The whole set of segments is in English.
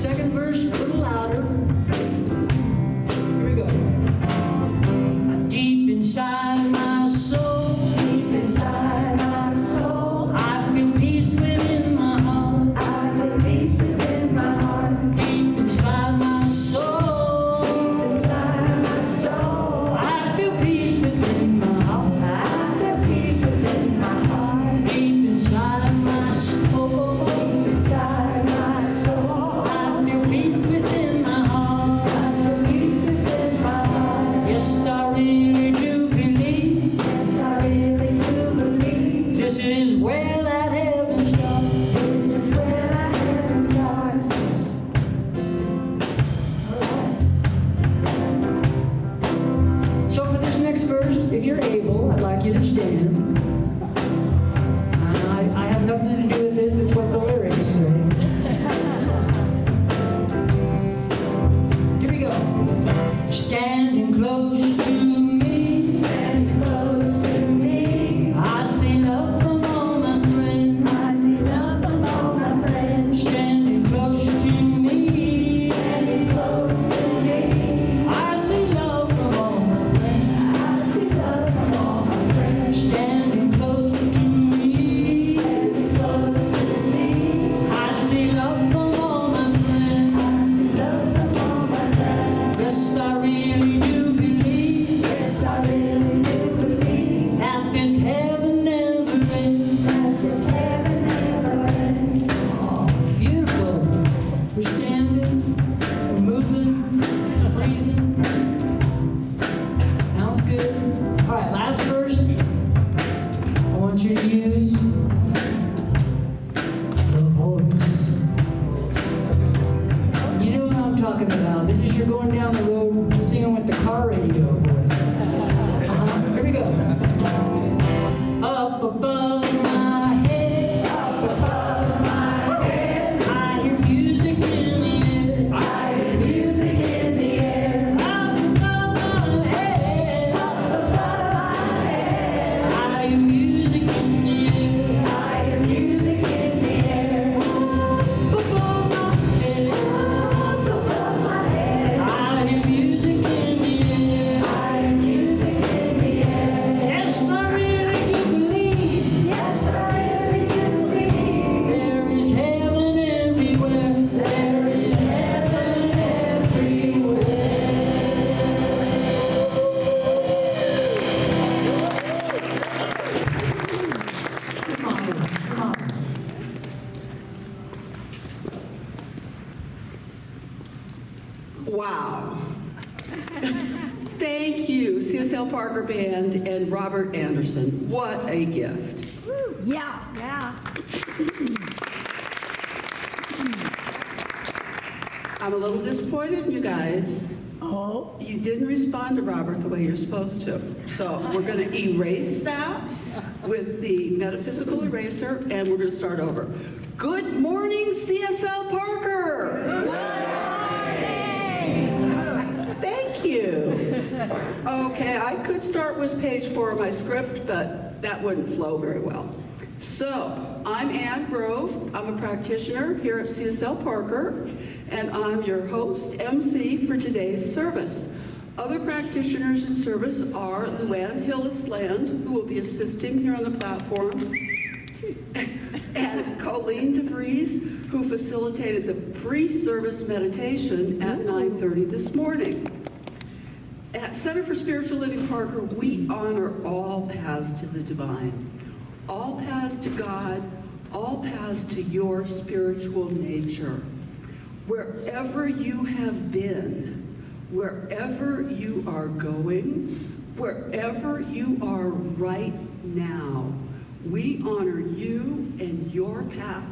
second verse a little louder. Here we go. Deep inside my soul, Deep inside my soul, I feel peace within my heart. I feel peace within my heart. Deep inside my soul, Deep inside my soul, I feel peace within my heart. I feel peace within my heart. Deep inside my soul, Deep inside my soul, I feel peace within my heart. I feel peace within my heart. Yes, I really do believe Yes, I really do believe this is where that heaven starts. this is where I heaven starts. So for this next verse, if you're able, I'd like you to stand. I have nothing to do with this, it's what the lyrics say. Here we go. Standing close to me, Stand close to me. I see love from all my friends. I see love from all my friends. Standing close to me, Standing close to me. I see love from all my friends. I see love from all my friends. Standing close to me, Standing close to me. I see love from all my friends. I see love from all my friends. Yes, I really do believe Yes, I really do believe that this heaven never ends. that this heaven never ends. Beautiful. We're standing, we're moving, breathing. Sounds good. All right, last verse. I want you to use the voice. You know what I'm talking about. This is you're going down the road singing with the car radio voice. Here we go. Up above my head, Up above my head, I hear music in the air. I hear music in the air. Up above my head, Up above my head, I hear music in the air. I hear music in the air. Up above my head, Up above my head, I hear music in the air. I hear music in the air. Yes, I really do believe Yes, I really do believe there is heaven everywhere. There is heaven everywhere. Come on, come on. Wow. Thank you, CSL Parker Band and Robert Anderson. What a gift. Yeah. Yeah. I'm a little disappointed in you guys. Oh. You didn't respond to Robert the way you're supposed to. So we're going to erase that with the metaphysical eraser, and we're going to start over. Good morning, CSL Parker. Thank you. Okay, I could start with page 4 of my script, but that wouldn't flow very well. So, I'm Ann Grove. I'm a practitioner here at CSL Parker, and I'm your host, MC, for today's service. Other practitioners in service are Luann Hillisland, who will be assisting here on the platform, and Colleen DeVries, who facilitated the pre-service meditation at 9:30 this morning. At Center for Spiritual Living Parker, we honor all paths to the divine, all paths to God, all paths to your spiritual nature. Wherever you have been, wherever you are going, wherever you are right now, we honor you and your path,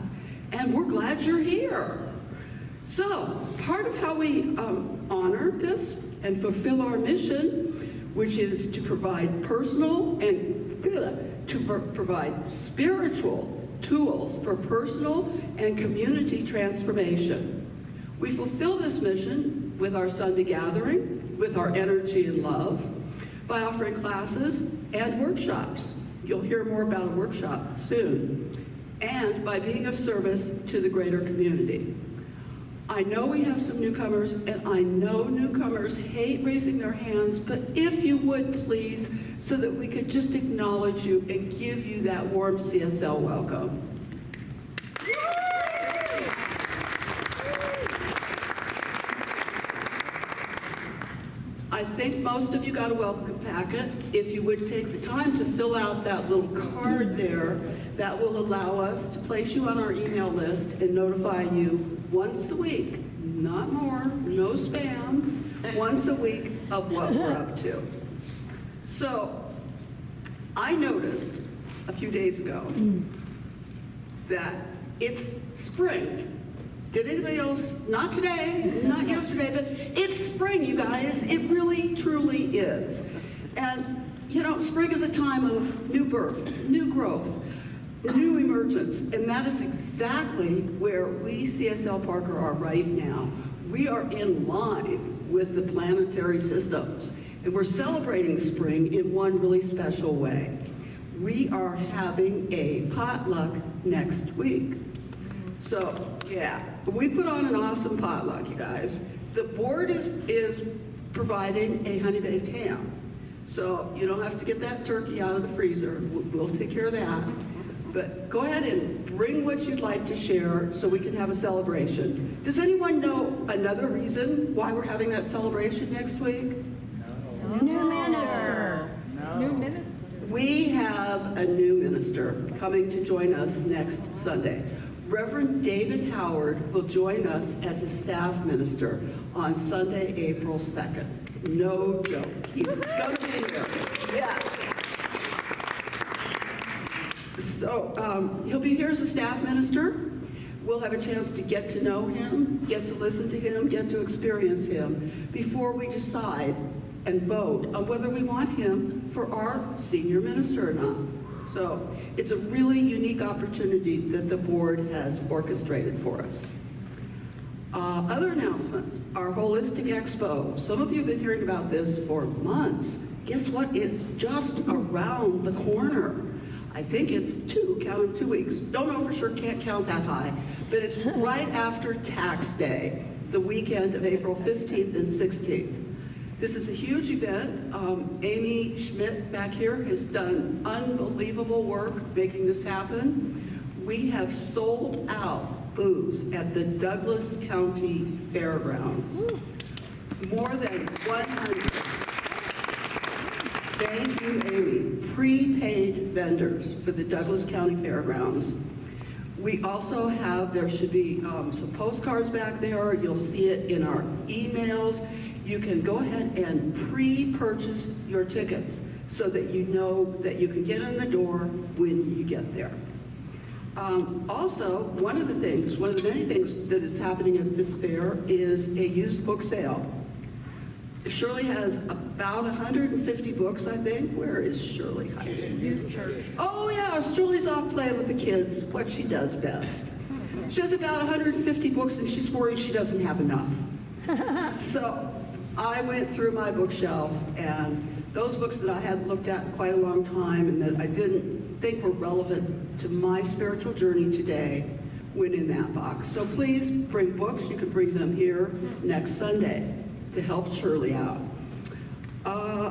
and we're glad you're here. So, part of how we honor this and fulfill our mission, which is to provide personal and provide spiritual tools for personal and community transformation. We fulfill this mission with our Sunday gathering, with our energy and love, by offering classes and workshops. You'll hear more about a workshop soon. And by being of service to the greater community. I know we have some newcomers, and I know newcomers hate raising their hands, but if you would please, so that we could just acknowledge you and give you that warm CSL welcome. I think most of you got a welcome packet. If you would take the time to fill out that little card there, that will allow us to place you on our email list and notify you once a week, not more, no spam, once a week of what we're up to. So, I noticed a few days ago that it's spring. Did anybody else? Not today, not yesterday, but it's spring, you guys. It really, truly is. And, you know, spring is a time of new birth, new growth, new emergence, and that is exactly where we CSL Parker are right now. We are in line with the planetary systems, and we're celebrating spring in one really special way. We are having a potluck next week. So, yeah, we put on an awesome potluck, you guys. The board is providing a honey baked ham. So you don't have to get that turkey out of the freezer. We'll take care of that. But go ahead and bring what you'd like to share so we can have a celebration. Does anyone know another reason why we're having that celebration next week? New minister. New minister. We have a new minister coming to join us next Sunday. Reverend David Howard will join us as a staff minister on Sunday, April 2nd. No joke. He's going to be here. Yes. So he'll be here as a staff minister. We'll have a chance to get to know him, get to listen to him, get to experience him before we decide and vote on whether we want him for our senior minister or not. So it's a really unique opportunity that the board has orchestrated for us. Other announcements, our Holistic Expo. Some of you have been hearing about this for months. Guess what? It's just around the corner. I think it's count in 2 weeks. Don't know for sure, can't count that high. But it's right after tax day, the weekend of April 15th and 16th. This is a huge event. Amy Schmidt back here has done unbelievable work making this happen. We have sold out booths at the Douglas County Fairgrounds. More than 100. Thank you, Amy. Prepaid vendors for the Douglas County Fairgrounds. We also have, there should be some postcards back there. You'll see it in our emails. You can go ahead and pre-purchase your tickets so that you know that you can get in the door when you get there. Also, one of the many things that is happening at this fair is a used book sale. Shirley has about 150 books, I think. Where is Shirley hiding? Youth church. Oh yeah, Shirley's off playing with the kids, what she does best. She has about 150 books and she's worried she doesn't have enough. So I went through my bookshelf and those books that I hadn't looked at in quite a long time and that I didn't think were relevant to my spiritual journey today went in that box. So please bring books. You can bring them here next Sunday to help Shirley out.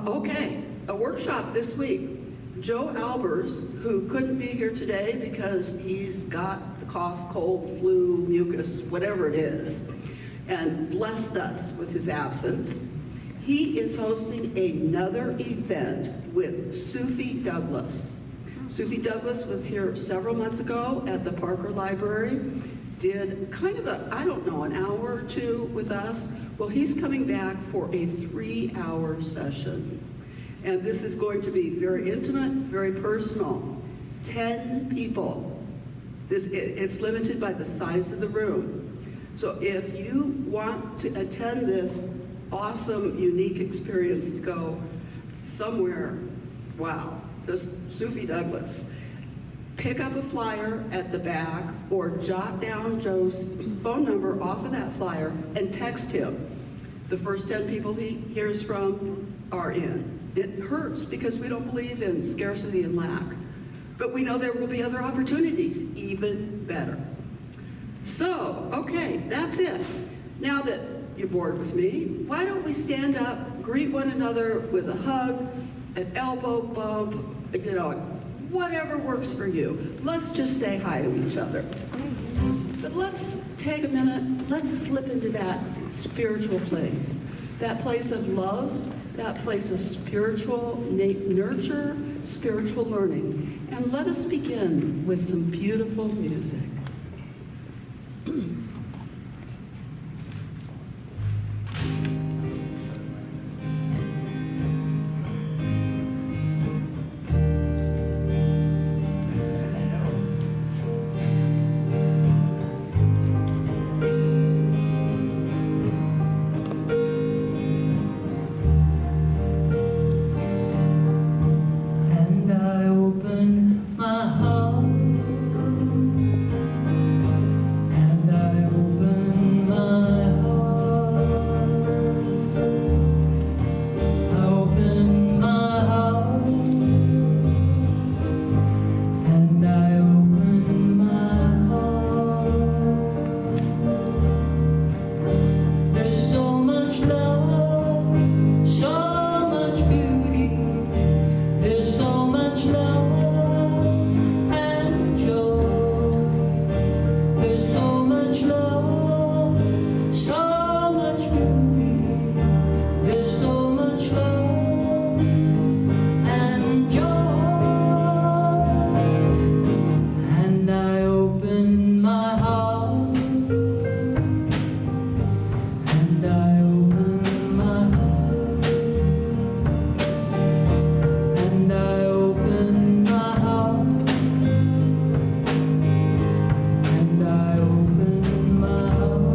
Okay, a workshop this week. Joe Albers, who couldn't be here today because he's got the cough, cold, flu, mucus, whatever it is, and blessed us with his absence. He is hosting another event with Sufi Douglas. Sufi Douglas was here several months ago at the Parker Library, did kind of an hour or two with us. Well, he's coming back for a 3-hour session. And this is going to be very intimate, very personal. 10 people. It's limited by the size of the room. So if you want to attend this awesome, unique experience to go somewhere, wow, just Sufi Douglas. Pick up a flyer at the back or jot down Joe's phone number off of that flyer and text him. The first 10 people he hears from are in. It hurts because we don't believe in scarcity and lack. But we know there will be other opportunities, even better. So, okay. Okay, that's it. Now that you're bored with me, why don't we stand up, greet one another with a hug, an elbow bump, you know, whatever works for you. Let's just say hi to each other. But let's take a minute, let's slip into that spiritual place, that place of love, that place of spiritual nurture, spiritual learning. And let us begin with some beautiful music. And I open my heart, and I open my heart. I open my heart, and I open my heart. There's so much love, so much beauty. There's so much love and joy. There's so much love, so much beauty. There's so much love and joy. And I open my heart, and I open my heart. And I open my heart, and I open my heart.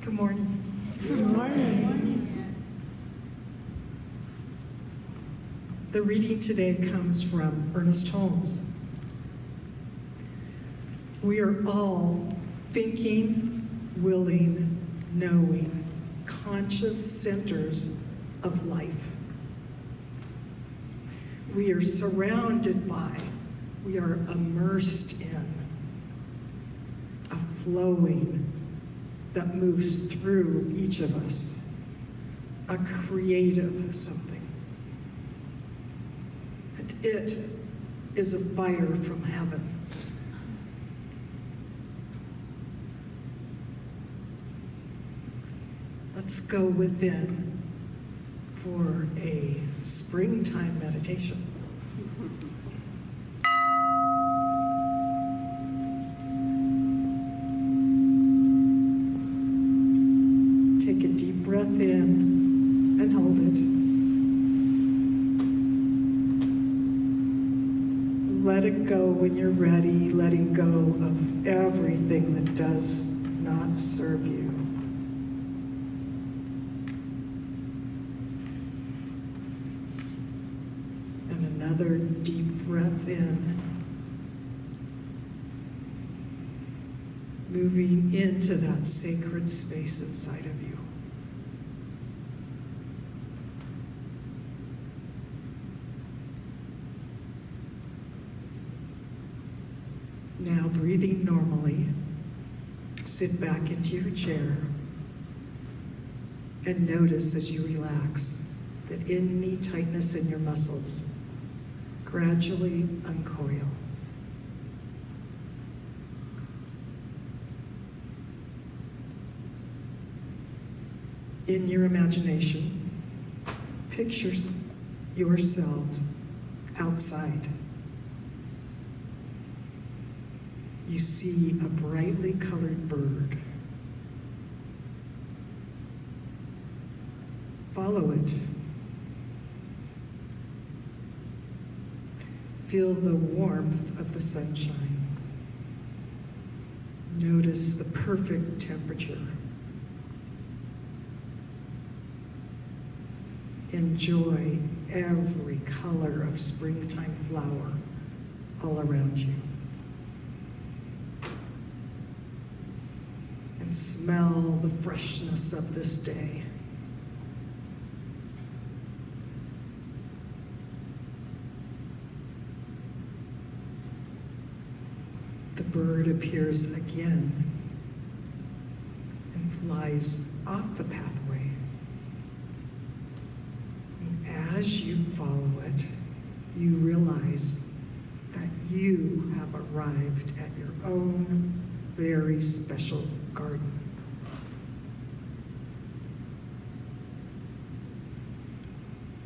Good morning. Good morning. The reading today comes from Ernest Holmes. We are all thinking, willing, knowing, conscious centers of life. We are surrounded by, we are immersed in a flowing that moves through each of us, a creative something. And it is a fire from heaven. Let's go within for a springtime meditation. Take a deep breath in and hold it. Let it go when you're ready, letting go of everything that does not serve you. And another deep breath in, moving into that sacred space inside of you. Now, breathing normally, sit back into your chair and notice as you relax that any tightness in your muscles gradually uncoil. In your imagination, picture yourself outside. You see a brightly colored bird. Follow it. Feel the warmth of the sunshine. Notice the perfect temperature. Enjoy every color of springtime flower all around you. and smell the freshness of this day. The bird appears again and flies off the pathway. And as you follow it, you realize that you have arrived at your own very special garden.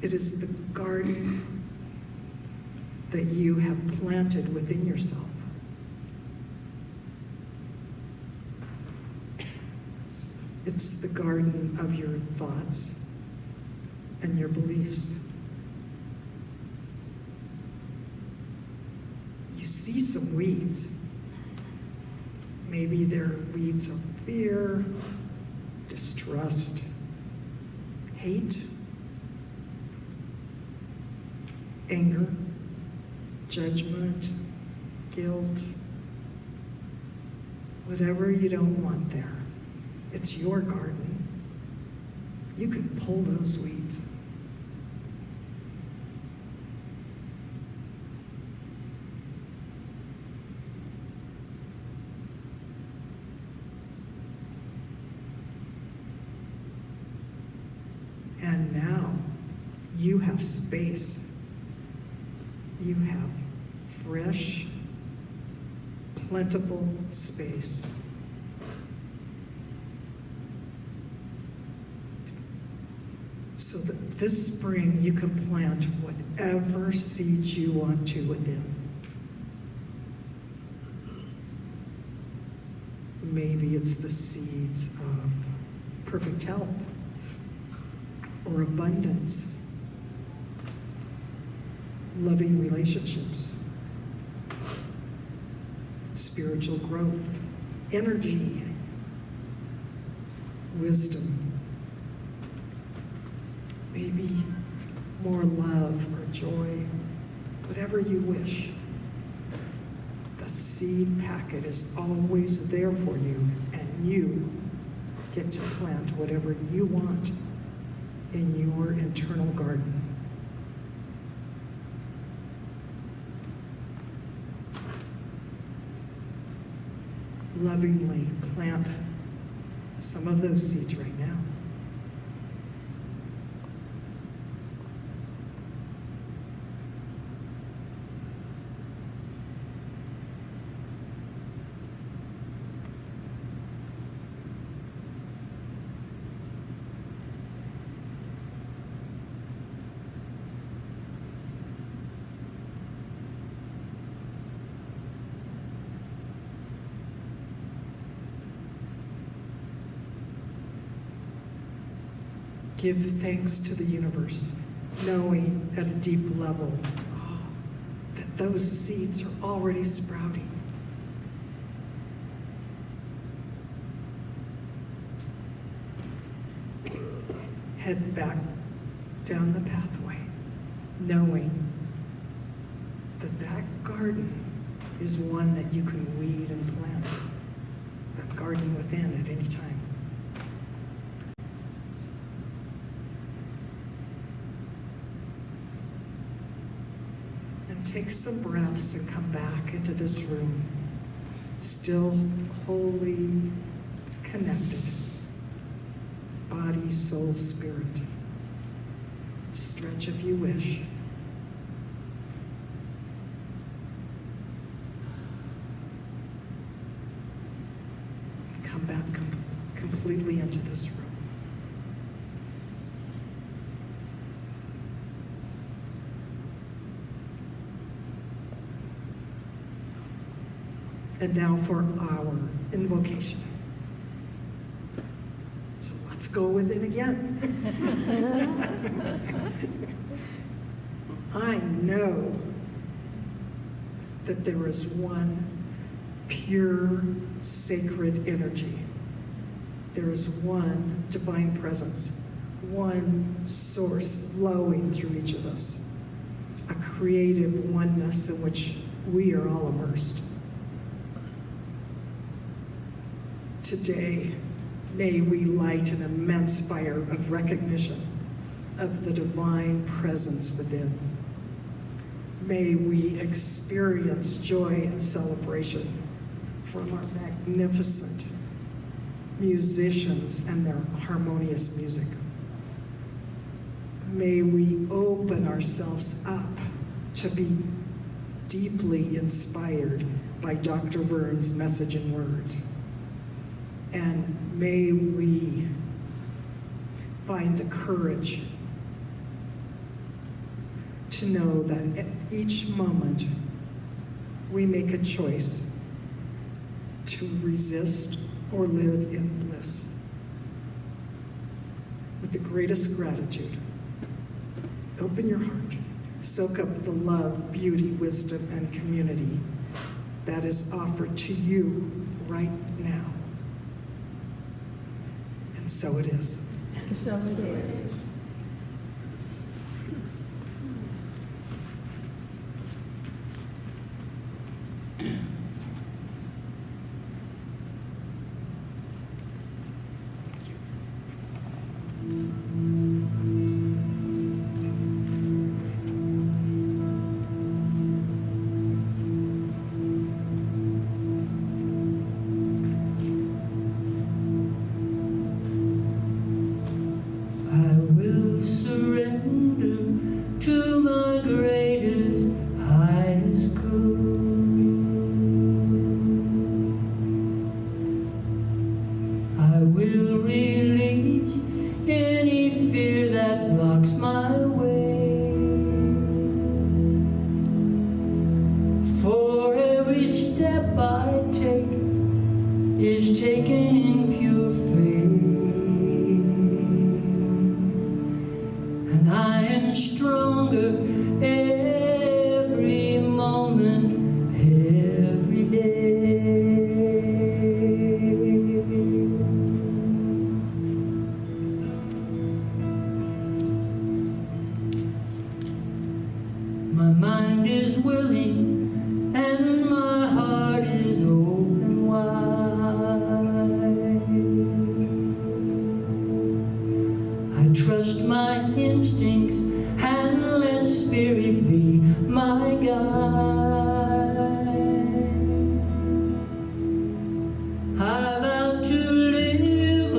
It is the garden that you have planted within yourself. It's the garden of your thoughts and your beliefs. You see some weeds. Maybe they're weeds of fear, distrust, hate, anger, judgment, guilt, whatever you don't want there. It's your garden. You can pull those weeds. And now you have space. You have fresh, plentiful space. So that this spring you can plant whatever seeds you want to within. Maybe it's the seeds of perfect health or abundance, loving relationships, spiritual growth, energy, wisdom, maybe more love or joy, whatever you wish. The seed packet is always there for you, and you get to plant whatever you want in your internal garden. Lovingly plant some of those seeds right now. Give thanks to the universe, knowing at a deep level that those seeds are already sprouting. Head back down the pathway, knowing that that garden is one that you can weed and plant, that garden within at any time. Take some breaths and come back into this room, still wholly connected. Body, soul, spirit. Stretch if you wish. Come back completely into this room. And now for our invocation. So let's go with it again. I know that there is one pure, sacred energy. There is one divine presence, one source flowing through each of us, a creative oneness in which we are all immersed. Today, may we light an immense fire of recognition of the divine presence within. May we experience joy and celebration from our magnificent musicians and their harmonious music. May we open ourselves up to be deeply inspired by Dr. Vern's message and words. And may we find the courage to know that at each moment we make a choice to resist or live in bliss. With the greatest gratitude, open your heart, soak up the love, beauty, wisdom, and community that is offered to you right now. And so it is. So it is. I will surrender to my greatest, highest good. I will release any fear that blocks my way. For every step I take is taken in pure faith. And I am stronger every moment, every day. My mind is willing and my heart is open wide. I trust my instincts and let spirit be my guide. I vow to live a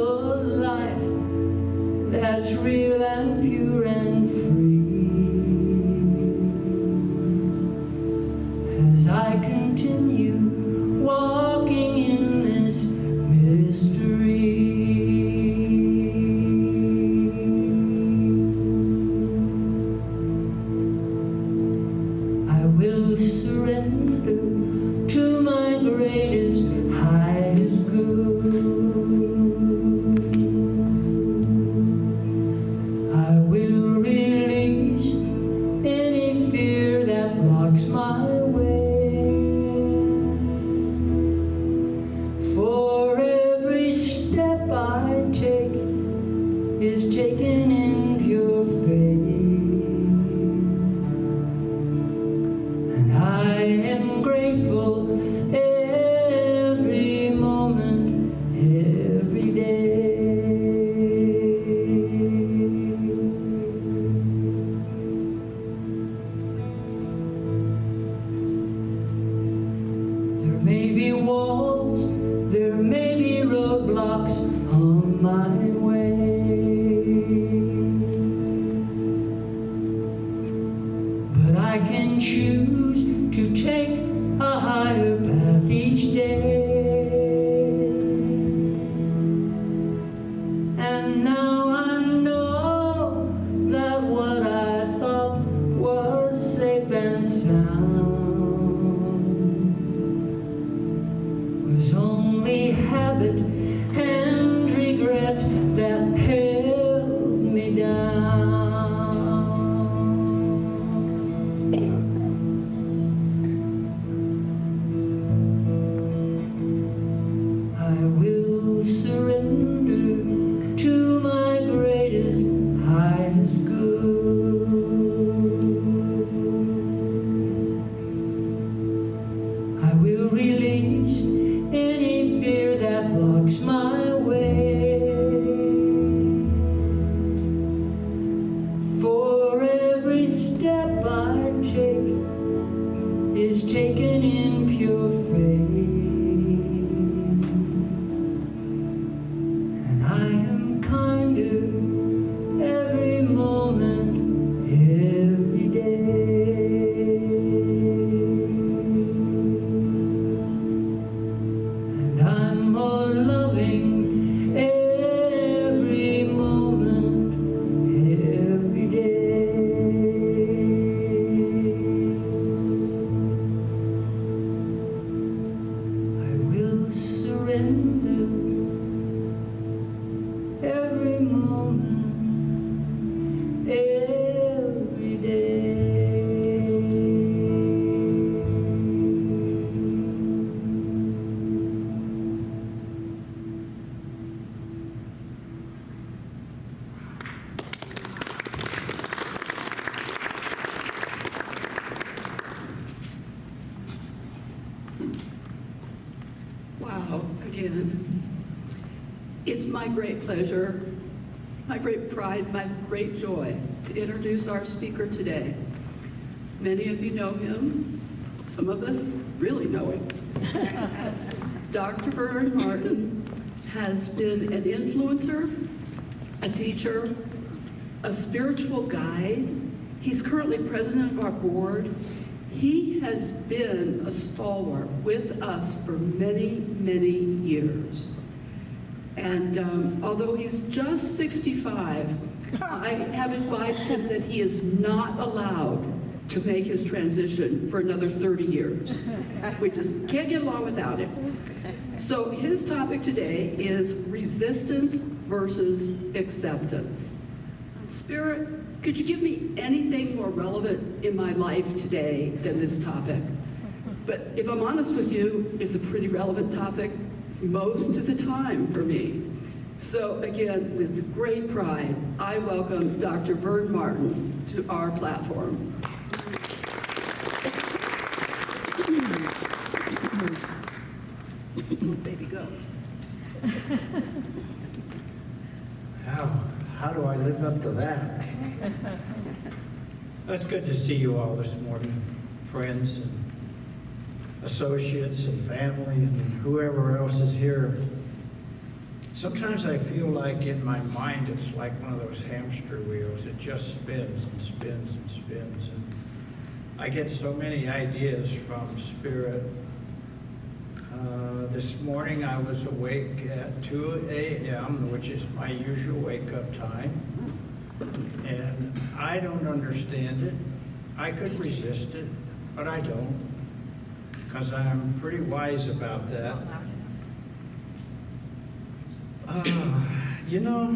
life that's real and pure and free. As I continue walking in this mystery. I will surrender to my greatest, highest good. I will release any fear that blocks my way. For every step I take is taken in pure faith. And I am grateful every moment, every day. There may be walls, there may be roadblocks on my way. But I can choose to take a higher path each day. And now I know that what I thought was safe and sound was only habit and regret that held me down. I will surrender to my greatest, highest good. I will release any fear that blocks marks my way. For every step I take is taken in pure faith, and I am kinder every moment, every day, and I'm more loving every moment, every day. I will surrender every moment, every day. Wow, again. It's my great pleasure, my great pride, my great joy to introduce our speaker today. Many of you know him. Some of us really know him. Dr. Vern Martin has been an influencer, a teacher, a spiritual guide. He's currently president of our board. He has been a stalwart with us for many, many years. And although he's just 65, I have advised him that he is not allowed to make his transition for another 30 years. We just can't get along without him. So his topic today is resistance versus acceptance. Spirit, could you give me anything more relevant in my life today than this topic? But if I'm honest with you, it's a pretty relevant topic most of the time for me. So again, with great pride, I welcome Dr. Vern Martin to our platform. Baby, go. How do I live up to that? It's good to see you all this morning, friends and associates and family and whoever else is here. Sometimes I feel like in my mind it's like one of those hamster wheels. It just spins and spins and spins. And I get so many ideas from Spirit. This morning I was awake at 2 a.m., which is my usual wake-up time. And I don't understand it. I could resist it, but I don't, because I'm pretty wise about that. You know,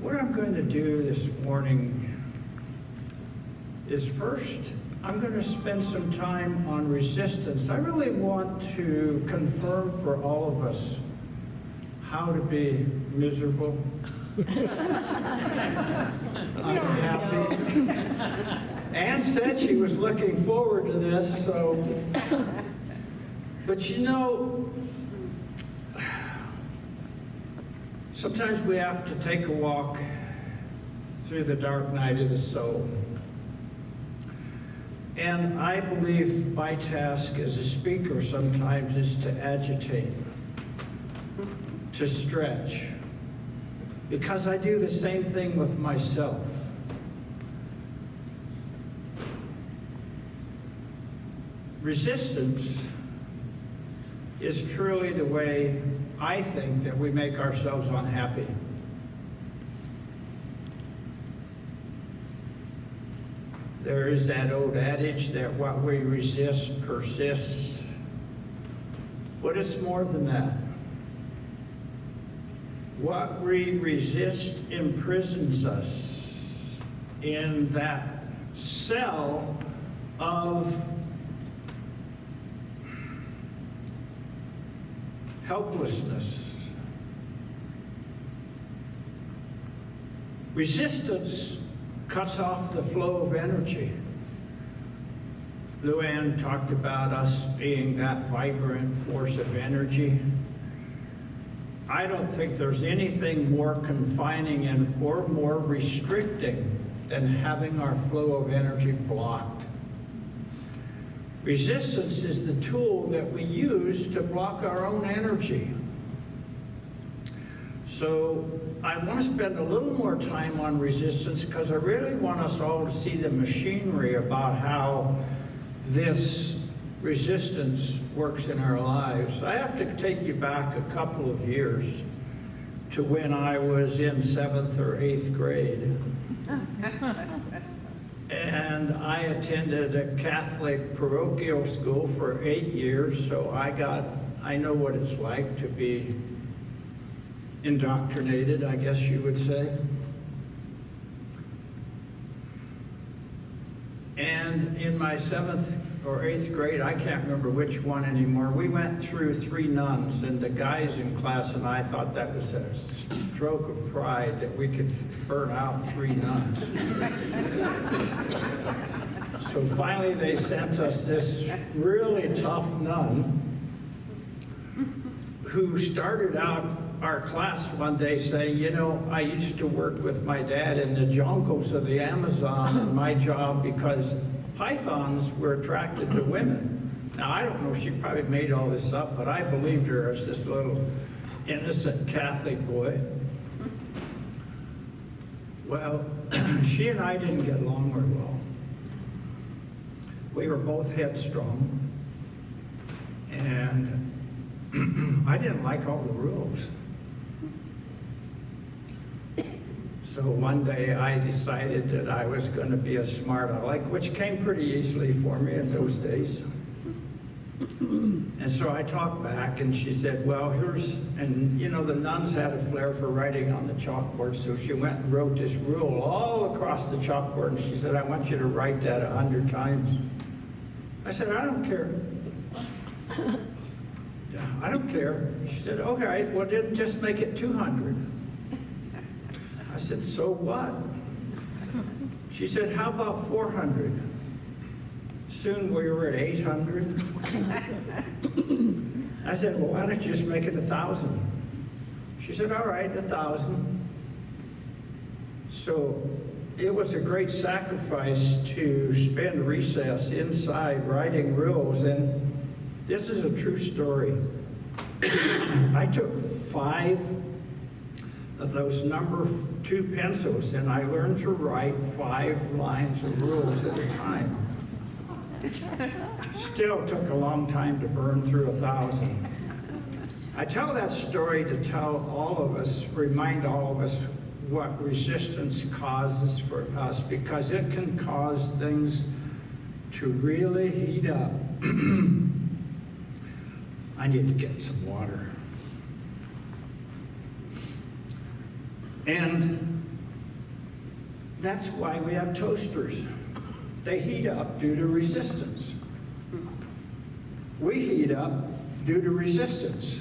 what I'm going to do this morning is first, I'm going to spend some time on resistance. I really want to confirm for all of us how to be miserable, unhappy. Anne said she was looking forward to this, so. But you know, sometimes we have to take a walk through the dark night of the soul. And I believe my task as a speaker sometimes is to agitate, to stretch, because I do the same thing with myself. Resistance is truly the way I think that we make ourselves unhappy. There is that old adage that what we resist persists, but it's more than that. What we resist imprisons us in that cell of helplessness. Resistance cuts off the flow of energy. Luann talked about us being that vibrant force of energy. I don't think there's anything more confining and or more restricting than having our flow of energy blocked. Resistance is the tool that we use to block our own energy. So I want to spend a little more time on resistance because I really want us all to see the machinery about how this resistance works in our lives. I have to take you back a couple of years to when I was in 7th or 8th grade. And I attended a Catholic parochial school for 8 years, so I know what it's like to be indoctrinated, I guess you would say. And in my 7th or 8th grade, I can't remember which one anymore, we went through 3 nuns, and the guys in class and I thought that was a stroke of pride that we could burn out 3 nuns. So finally they sent us this really tough nun who started out our class one day saying, you know, I used to work with my dad in the jungles of the Amazon, and my job, because pythons were attracted to women. Now, I don't know, she probably made all this up, but I believed her as this little innocent Catholic boy. Well, she and I didn't get along very well. We were both headstrong, and I didn't like all the rules. So one day I decided that I was going to be a smart aleck, which came pretty easily for me in those days. And so I talked back, and she said, well, and you know, the nuns had a flair for writing on the chalkboard, so she went and wrote this rule all across the chalkboard, and she said, I want you to write that 100 times. I said, I don't care. I don't care. She said, okay, well, then just make it 200. I said, so what? She said, how about 400? Soon we were at 800. I said, well, why don't you just make it 1,000? She said, all right, 1,000. So it was a great sacrifice to spend recess inside writing rules, and this is a true story. I took 5 of those number 2 pencils, and I learned to write 5 lines of rules at a time. Still took a long time to burn through 1,000. I tell that story to tell all of us, remind all of us what resistance causes for us, because it can cause things to really heat up. I need to get some water. And that's why we have toasters. They heat up due to resistance. We heat up due to resistance.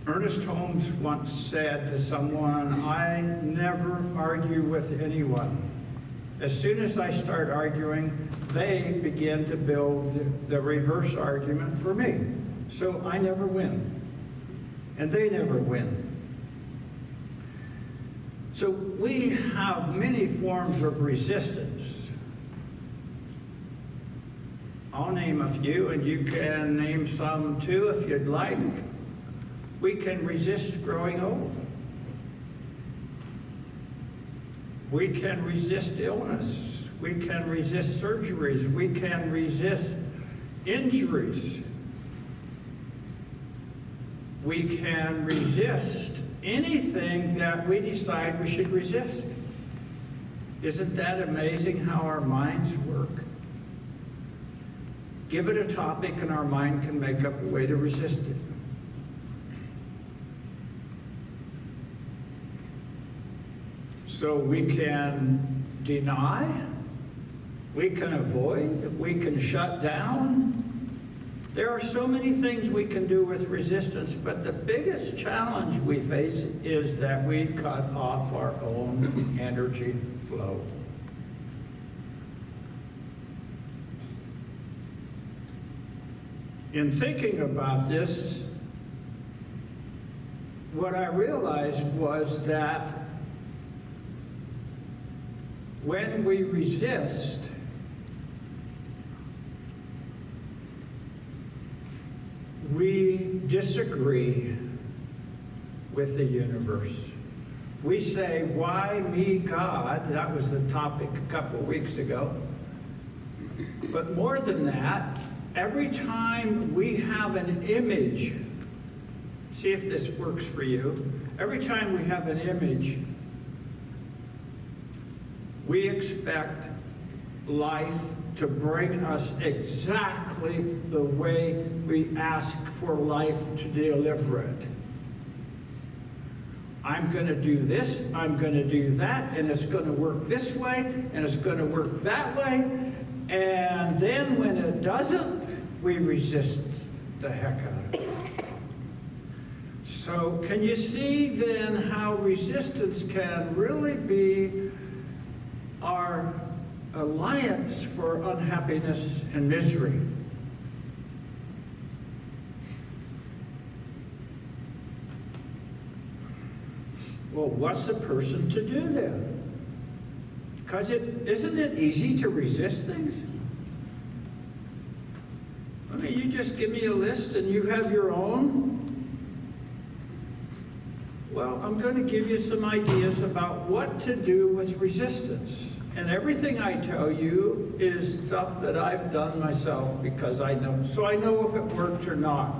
Ernest Holmes once said to someone, I never argue with anyone. As soon as I start arguing, they begin to build the reverse argument for me. So I never win. And they never win. So we have many forms of resistance. I'll name a few, and you can name some too if you'd like. We can resist growing old. We can resist illness. We can resist surgeries. We can resist injuries. We can resist anything that we decide we should resist. Isn't that amazing how our minds work? Give it a topic and our mind can make up a way to resist it. So we can deny, we can avoid, we can shut down. There are so many things we can do with resistance, but the biggest challenge we face is that we cut off our own energy flow. In thinking about this, what I realized was that when we resist, we disagree with the universe. We say, why me, God? That was the topic a couple weeks ago. But more than that, every time we have an image, see if this works for you, every time we have an image, we expect life to bring us exactly the way we ask for life to deliver it. I'm going to do this, I'm going to do that, and it's going to work this way, and it's going to work that way. And then when it doesn't, we resist the heck out of it. So can you see then how resistance can really be our alliance for unhappiness and misery? Well, what's a person to do then? Because isn't it easy to resist things? I mean, you just give me a list and you have your own. Well, I'm going to give you some ideas about what to do with resistance. And everything I tell you is stuff that I've done myself because I know. So I know if it worked or not.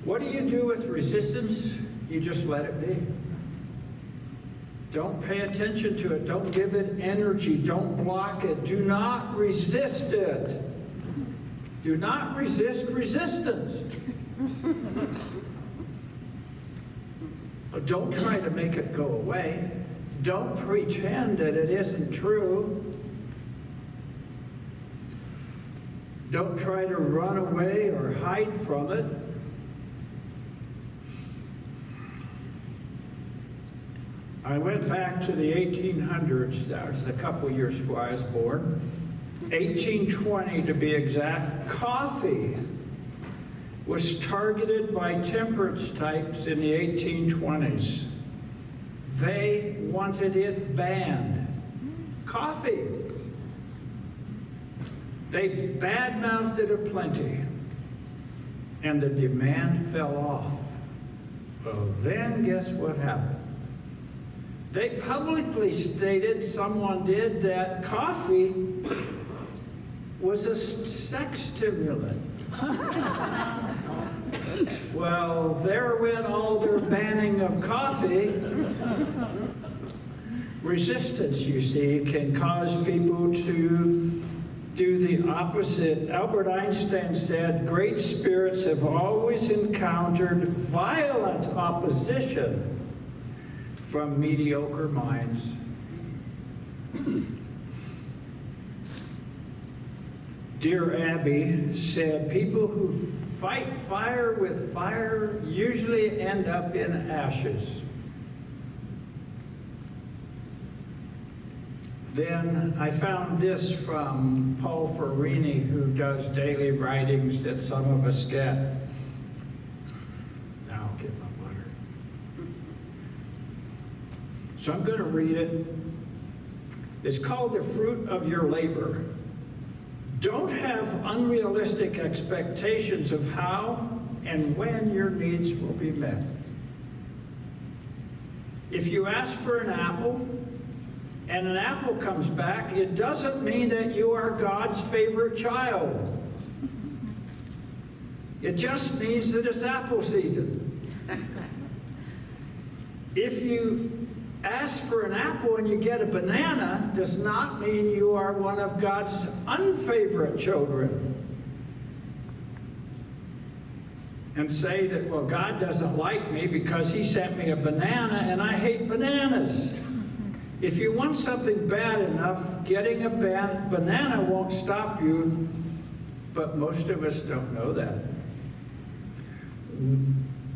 What do you do with resistance? You just let it be. Don't pay attention to it. Don't give it energy. Don't block it. Do not resist it. Do not resist resistance. Don't try to make it go away. Don't pretend that it isn't true. Don't try to run away or hide from it. I went back to the 1800s, that was a couple years before I was born, 1820 to be exact. Coffee was targeted by temperance types in the 1820s. They wanted it banned. Coffee. They badmouthed it aplenty, and the demand fell off. Well, then guess what happened? They publicly stated, someone did, that coffee was a sex stimulant. Well, there went all their banning of coffee. Resistance, you see, can cause people to do the opposite. Albert Einstein said, great spirits have always encountered violent opposition from mediocre minds. Dear Abby said, people who fight fire with fire usually end up in ashes. Then I found this from Paul Ferrini, who does daily writings that some of us get. Now I'll get my water. So I'm going to read it. It's called The Fruit of Your Labor. Don't have unrealistic expectations of how and when your needs will be met. If you ask for an apple and an apple comes back, it doesn't mean that you are God's favorite child. It just means that it's apple season. If you ask for an apple and you get a banana, does not mean you are one of God's unfavorite children. And say that, well, God doesn't like me because he sent me a banana and I hate bananas. If you want something bad enough, getting a banana won't stop you, but most of us don't know that.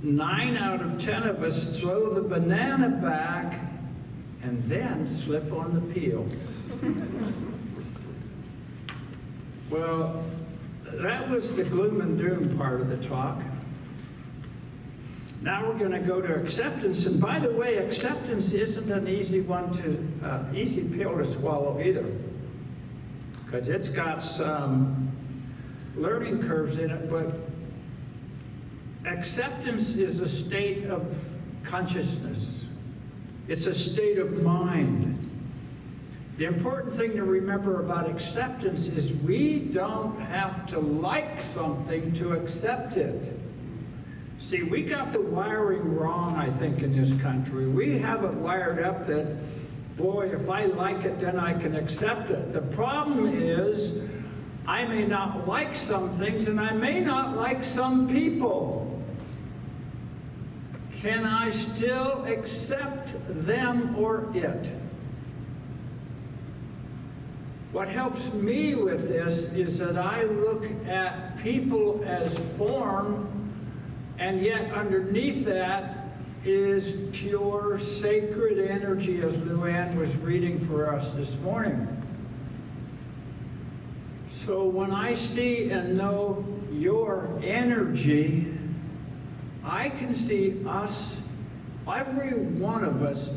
9 out of 10 of us throw the banana back and then slip on the peel. Well, that was the gloom and doom part of the talk. Now we're going to go to acceptance. And by the way, acceptance isn't an easy easy pill to swallow either, because it's got some learning curves in it. But acceptance is a state of consciousness. It's a state of mind. The important thing to remember about acceptance is we don't have to like something to accept it. See, we got the wiring wrong, I think, in this country. We have it wired up that, boy, if I like it, then I can accept it. The problem is, I may not like some things, and I may not like some people. Can I still accept them or it? What helps me with this is that I look at people as form, and yet underneath that is pure sacred energy, as Luann was reading for us this morning. So when I see and know your energy, I can see us, every one of us,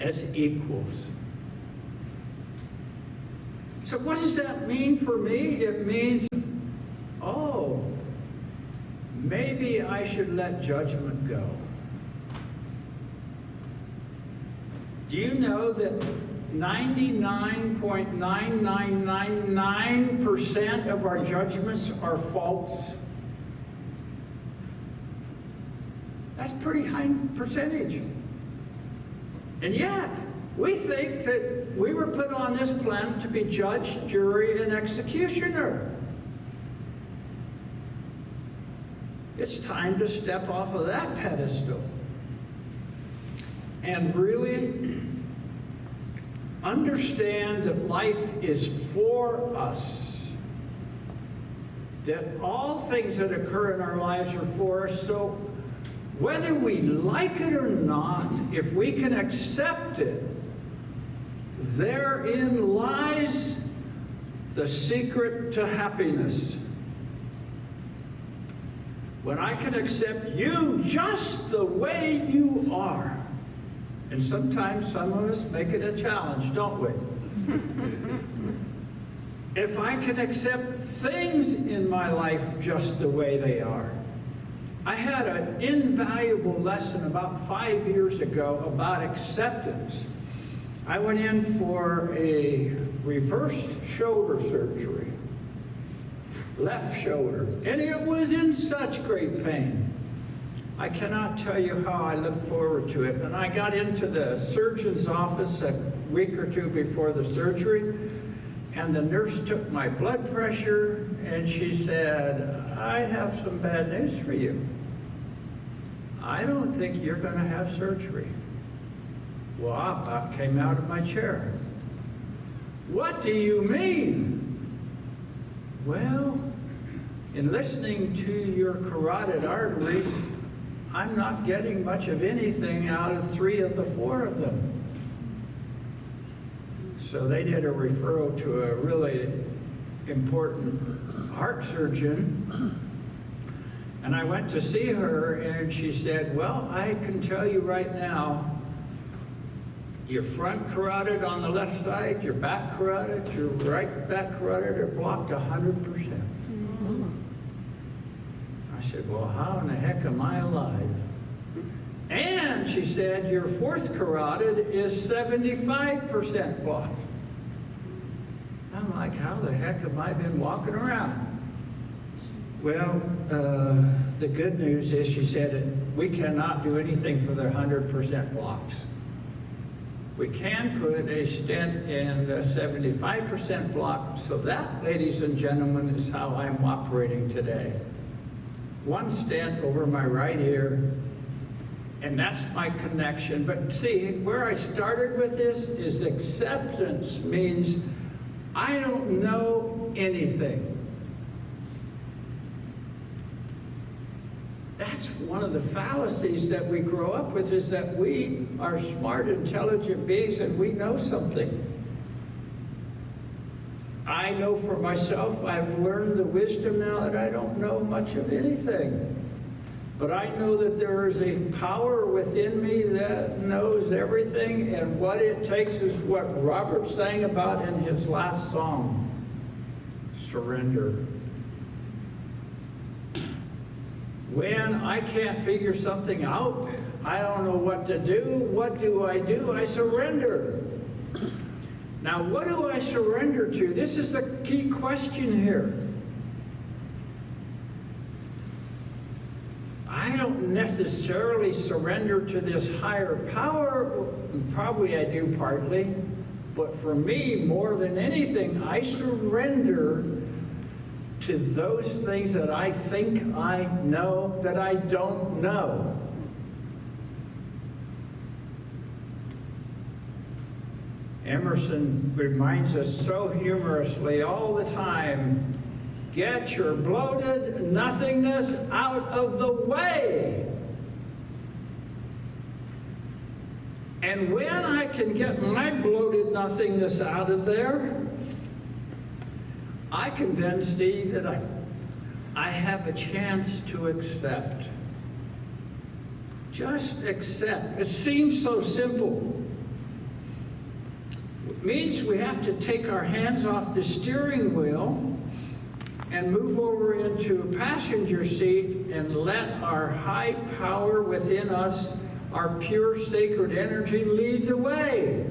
as equals. So what does that mean for me? It means, oh, maybe I should let judgment go. Do you know that 99.9999% of our judgments are false? That's a pretty high percentage. And yet, we think that we were put on this planet to be judge, jury, and executioner. It's time to step off of that pedestal and really understand that life is for us, that all things that occur in our lives are for us. So whether we like it or not, if we can accept it, therein lies the secret to happiness. When I can accept you just the way you are, and sometimes some of us make it a challenge, don't we? If I can accept things in my life just the way they are. I had an invaluable lesson about 5 years ago about acceptance. I went in for a reverse shoulder surgery, left shoulder, and it was in such great pain. I cannot tell you how I looked forward to it. And I got into the surgeon's office a week or two before the surgery, and the nurse took my blood pressure, and she said, I have some bad news for you. I don't think you're going to have surgery. Well, I about came out of my chair. What do you mean? Well, in listening to your carotid arteries, I'm not getting much of anything out of 3 of the 4 of them. So they did a referral to a really important heart surgeon. And I went to see her, and she said, well, I can tell you right now, your front carotid on the left side, your back carotid, your right back carotid are blocked 100%. I said, well, how in the heck am I alive? And she said, your 4th carotid is 75% blocked. I'm like, how the heck have I been walking around? Well, the good news is, she said, we cannot do anything for the 100% blocks. We can put a stent in the 75% block. So that, ladies and gentlemen, is how I'm operating today. 1 stent over my right ear, and that's my connection. But see, where I started with this is acceptance means I don't know anything. That's one of the fallacies that we grow up with, is that we are smart, intelligent beings and we know something. I know for myself, I've learned the wisdom now that I don't know much of anything. But I know that there is a power within me that knows everything, and what it takes is what Robert sang about in his last song, surrender. When I can't figure something out, I don't know what to do, what do? I surrender. Now, what do I surrender to? This is the key question here. I don't necessarily surrender to this higher power. Probably I do partly. But for me, more than anything, I surrender to those things that I think I know that I don't know. Emerson reminds us so humorously all the time, get your bloated nothingness out of the way. And when I can get my bloated nothingness out of there, I can then see that I have a chance to accept. Just accept. It seems so simple. It means we have to take our hands off the steering wheel and move over into a passenger seat and let our high power within us, our pure sacred energy, lead the way.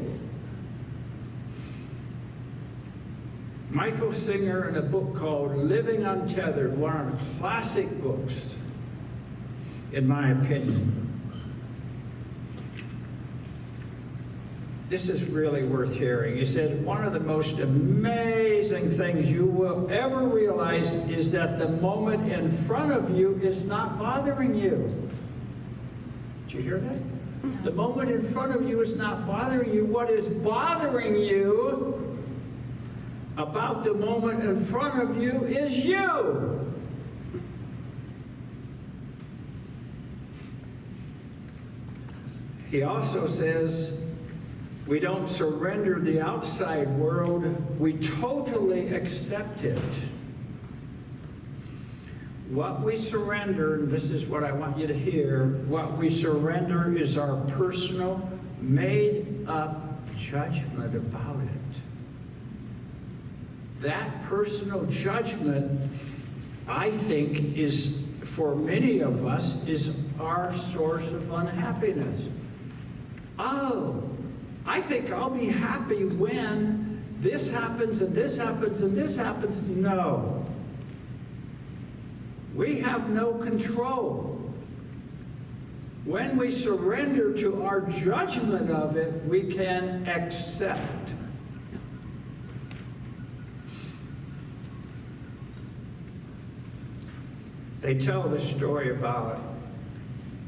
Michael Singer, in a book called Living Untethered, one of the classic books, in my opinion. This is really worth hearing. He says, one of the most amazing things you will ever realize is that the moment in front of you is not bothering you. Did you hear that? The moment in front of you is not bothering you. What is bothering you about the moment in front of you is you. He also says, we don't surrender the outside world, we totally accept it. What we surrender, and this is what I want you to hear, what we surrender is our personal, made-up judgment about it. That personal judgment, I think, is, for many of us, is our source of unhappiness. Oh, I think I'll be happy when this happens and this happens and this happens. No. We have no control. When we surrender to our judgment of it, we can accept. They tell the story about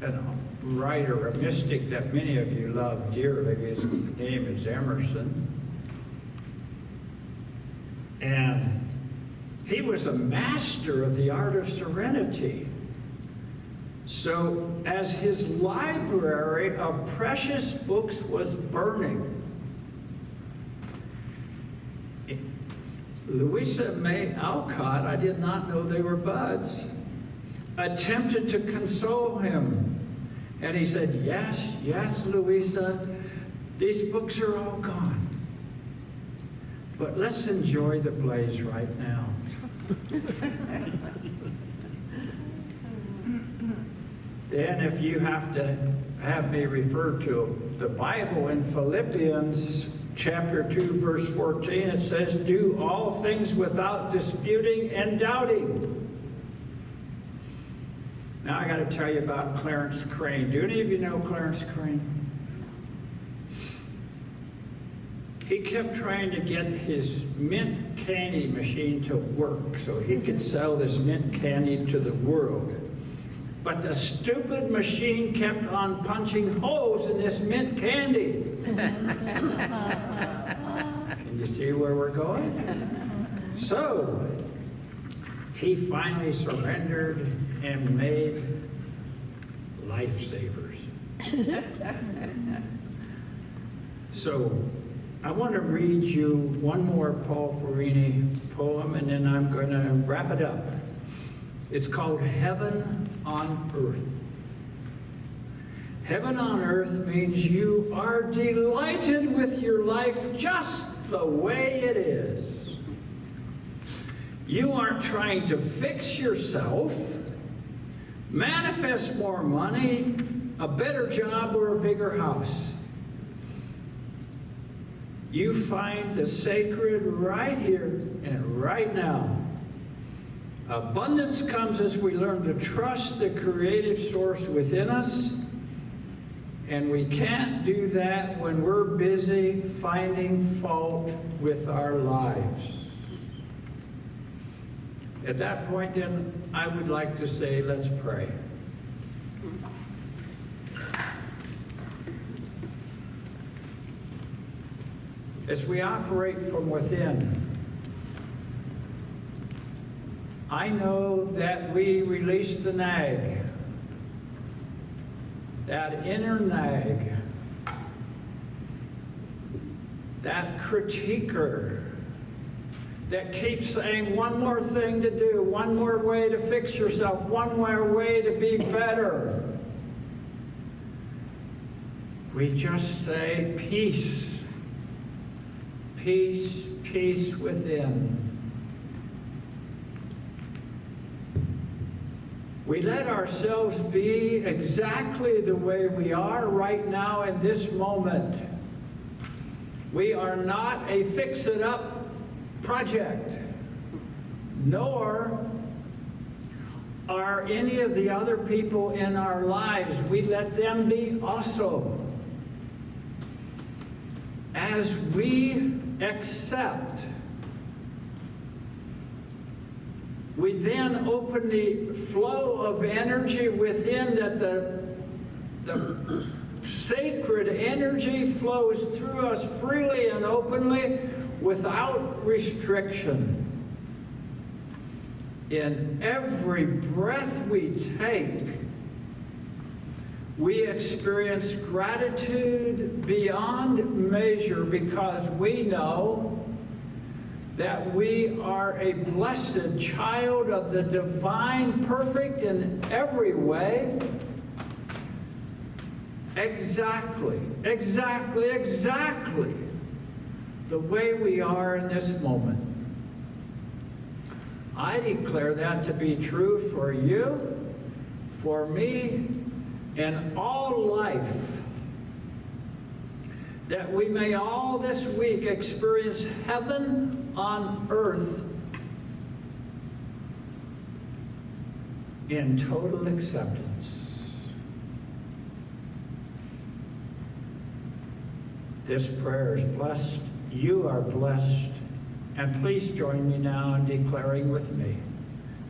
a writer, a mystic that many of you love dearly. His name is Emerson. And he was a master of the art of serenity. So as his library of precious books was burning, Louisa May Alcott, I did not know they were buds, attempted to console him. And he said, yes, yes, Louisa, these books are all gone. But let's enjoy the blaze right now. Then if you have to have me refer to the Bible in Philippians chapter 2, verse 14, it says, do all things without disputing and doubting. Now I got to tell you about Clarence Crane. Do any of you know Clarence Crane? He kept trying to get his mint candy machine to work so he could sell this mint candy to the world. But the stupid machine kept on punching holes in this mint candy. Can you see where we're going? So, he finally surrendered and made lifesavers. So, I want to read you one more Paul Ferrini poem, and then I'm going to wrap it up. It's called Heaven on earth. Heaven on earth means you are delighted with your life just the way it is. You aren't trying to fix yourself, manifest more money, a better job, or a bigger house. You find the sacred right here and right now. Abundance comes as we learn to trust the creative source within us, and we can't do that when we're busy finding fault with our lives. At that point, then, I would like to say, let's pray. As we operate from within, I know that we release the nag, that inner nag, that critiquer that keeps saying one more thing to do, one more way to fix yourself, one more way to be better. We just say peace. Peace, peace within. We let ourselves be exactly the way we are right now in this moment. We are not a fix-it-up project, nor are any of the other people in our lives. We let them be also. As we accept, we then open the flow of energy within, that the sacred energy flows through us freely and openly without restriction. In every breath we take, we experience gratitude beyond measure, because we know that we are a blessed child of the divine, perfect in every way. Exactly the way we are in this moment. I declare that to be true for you, for me, and all life. That we may all this week experience heaven on earth in total acceptance. This prayer is blessed. You are blessed. And please join me now in declaring with me.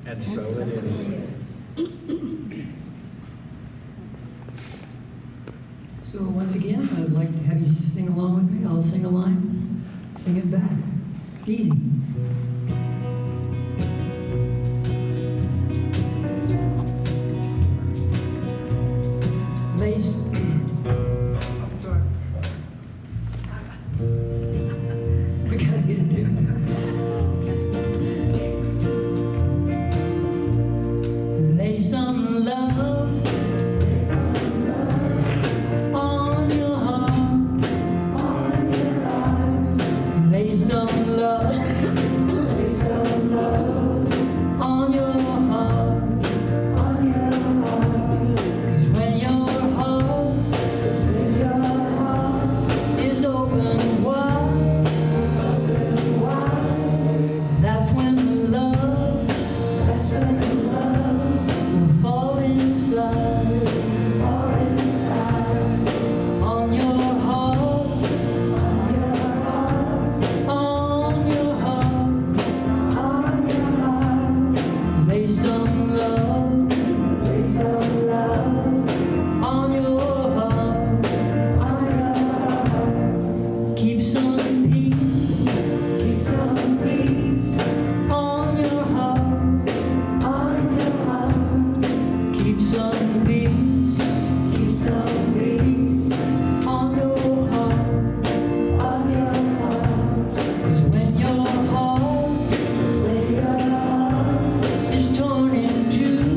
And so it is. So once again, I'd like to have you sing along with me. I'll sing a line, sing it back. Easy. Lace. We gotta get into it. Lay some love on your heart. Lay some love on your heart. 'Cause when your heart is open wide, that's when love will fall inside. On your heart, on your heart, lay some love on your heart. Keep some peace on your heart. Keep some peace on your heart. 'Cause when your heart is torn in two,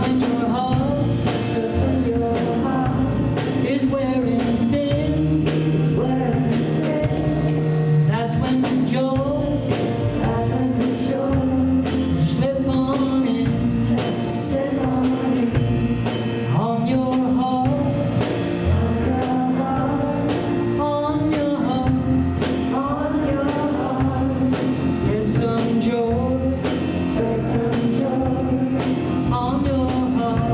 when your heart Cause when your heart is wearing thin, is wearing thin, that's when the joy that's when the joy slip on in sit on you, on your heart, on your heart, on your heart. on your heart. Spread some joy Spread some joy on your heart.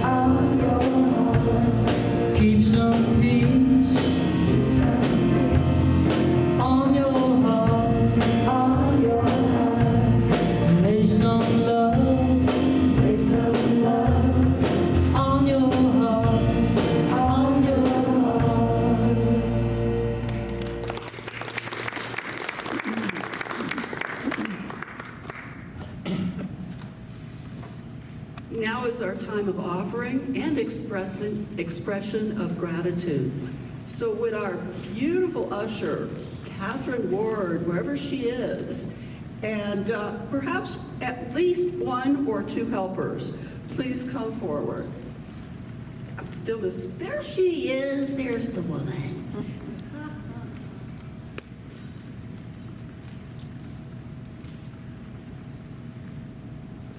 on your heart. Keep some peace on your heart. On your heart. Lay some love Lay some love on your heart. on your heart. Now is our time of offering and expression of gratitude. So would our beautiful usher, Catherine Ward, wherever she is, and perhaps at least one or two helpers, please come forward. I'm still missing. There she is. There's the woman.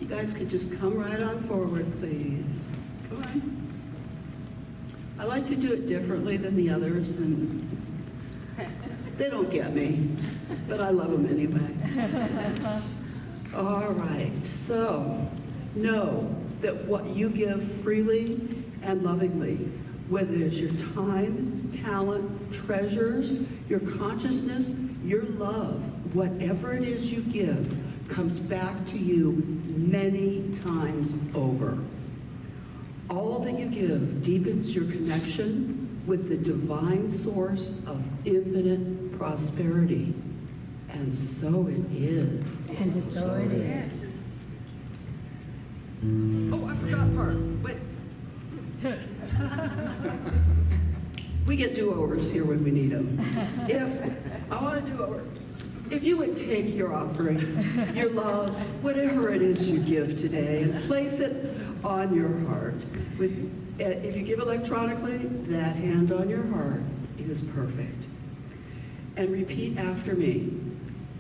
You guys could just come right on forward, please. Come on. I like to do it differently than the others, and they don't get me, but I love them anyway. All right, so know that what you give freely and lovingly, whether it's your time, talent, treasures, your consciousness, your love, whatever it is you give, comes back to you many times over. All that you give deepens your connection with the divine source of infinite prosperity. And so it is. And so it is. Oh, I forgot part. Wait. We get do-overs here when we need them. I want to do-over. If you would take your offering, your love, whatever it is you give today, and place it on your heart. If you give electronically, that hand on your heart is perfect. And repeat after me.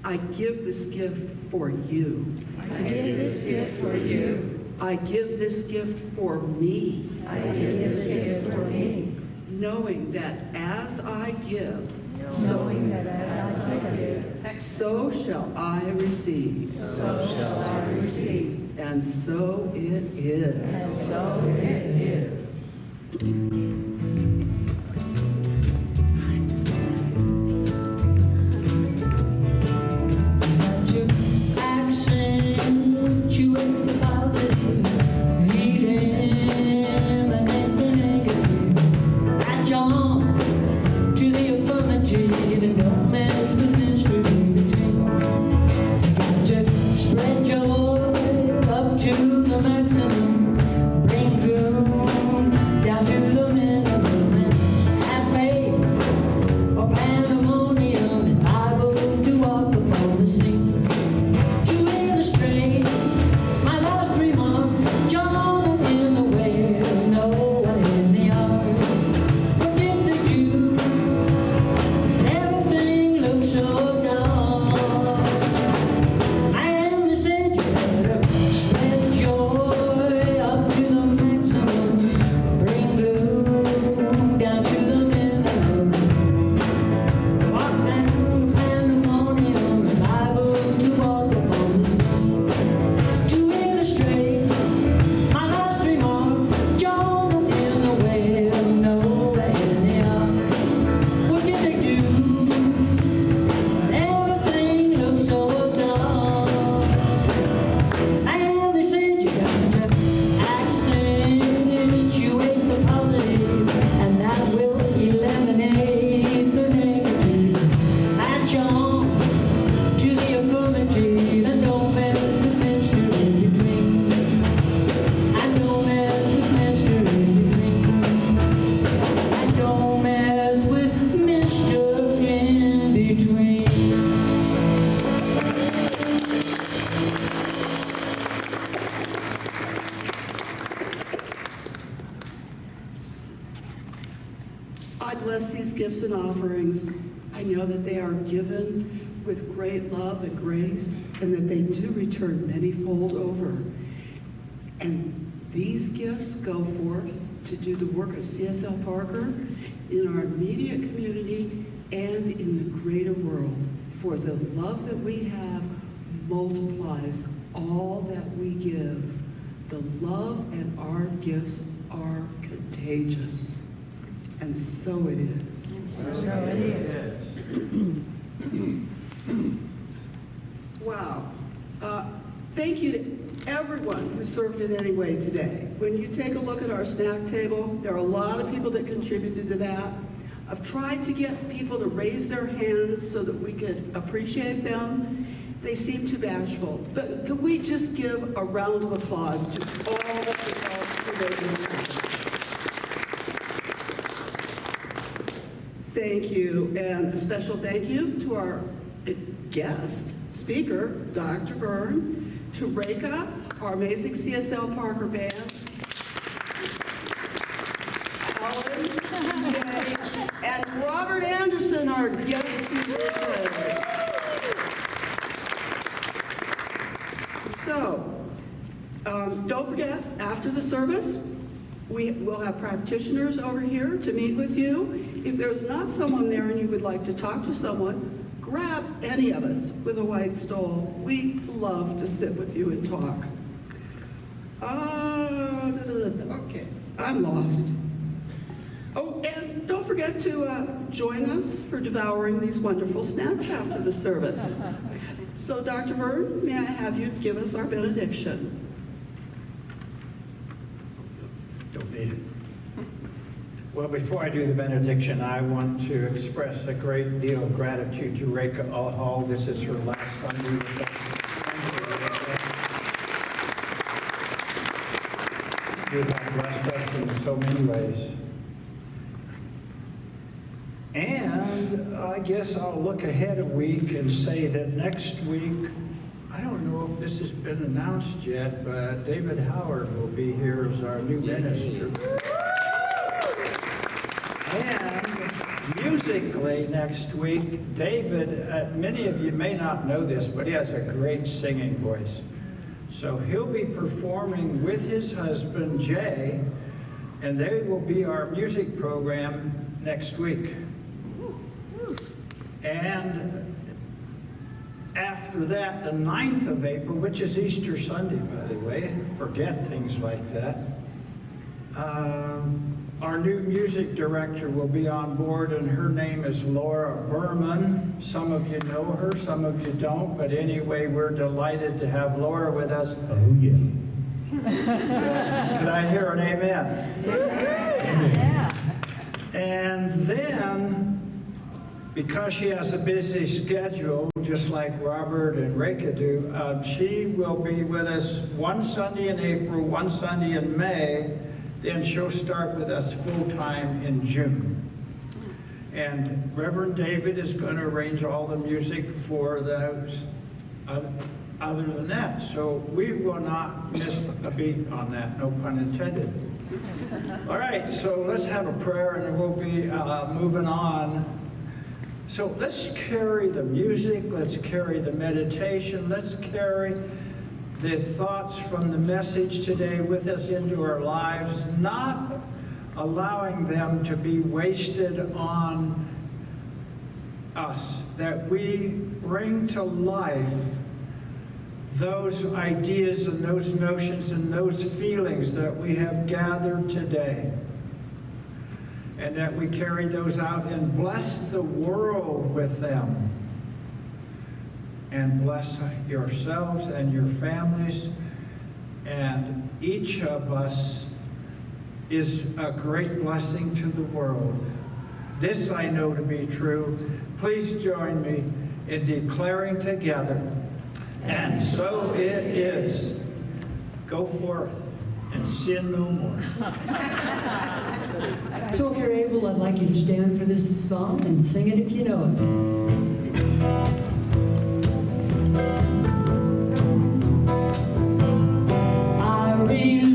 I give this gift for you. I give this gift for you. I give this gift for me. I give this gift for me. Knowing that as I give, Knowing that as I give, so shall I receive. so shall I receive. And so it is. And so it is. Magic accent, you ain't the positive, eliminate the negative. Latch on to the affirmative and don't mess with mystery. Got to spread joy up to the maximum, bring gloom down to the minimum, and bless these gifts and offerings. I know that they are given with great love and grace, and that they do return manyfold over. And these gifts go forth to do the work of CSL Parker in our immediate community and in the greater world. For the love that we have multiplies all that we give. The love and our gifts are contagious. And so it is. So it is. Wow. Thank you to everyone who served in any way today. When you take a look at our snack table, there are a lot of people that contributed to that. I've tried to get people to raise their hands so that we could appreciate them. They seem too bashful. But could we just give a round of applause to all the people who made this happen? Thank you, and a special thank you to our guest speaker, Dr. Vern, to Reka, our amazing CSL Parker band, Ellen, Jay, and Robert Anderson, our guest musician. So, don't forget, after the service, we will have practitioners over here to meet with you. If there's not someone there and you would like to talk to someone, grab any of us with a white stole. We love to sit with you and talk. Okay, I'm lost. Oh, and don't forget to join us for devouring these wonderful snacks after the service. So, Dr. Vern, may I have you give us our benediction? Don't need it. Well, before I do the benediction, I want to express a great deal of gratitude to Reka Hall. This is her last Sunday with us. You have blessed us in so many ways. And I guess I'll look ahead a week and say that next week, I don't know if this has been announced yet, but David Howard will be here as our new minister. And musically next week, David, many of you may not know this, but he has a great singing voice. So he'll be performing with his husband, Jay, and they will be our music program next week. And after that, the 9th of April, which is Easter Sunday, by the way, forget things like that, our new music director will be on board, and her name is Laura Berman. Some of you know her, some of you don't, but anyway, we're delighted to have Laura with us. Oh, yeah. Can I hear an amen? Yeah. And then, because she has a busy schedule, just like Robert and Reka do, she will be with us one Sunday in April, one Sunday in May, then she'll start with us full-time in June. And Reverend David is going to arrange all the music for those other than that. So we will not miss a beat on that, no pun intended. All right, so let's have a prayer and then we'll be moving on. So let's carry the music, let's carry the meditation, let's carry the thoughts from the message today with us into our lives, not allowing them to be wasted on us, that we bring to life those ideas and those notions and those feelings that we have gathered today, and that we carry those out and bless the world with them, and bless yourselves and your families. And each of us is a great blessing to the world. This I know to be true. Please join me in declaring together, and so it is. Go forth and sin no more. So if you're able, I'd like you to stand for this song and sing it if you know it. I really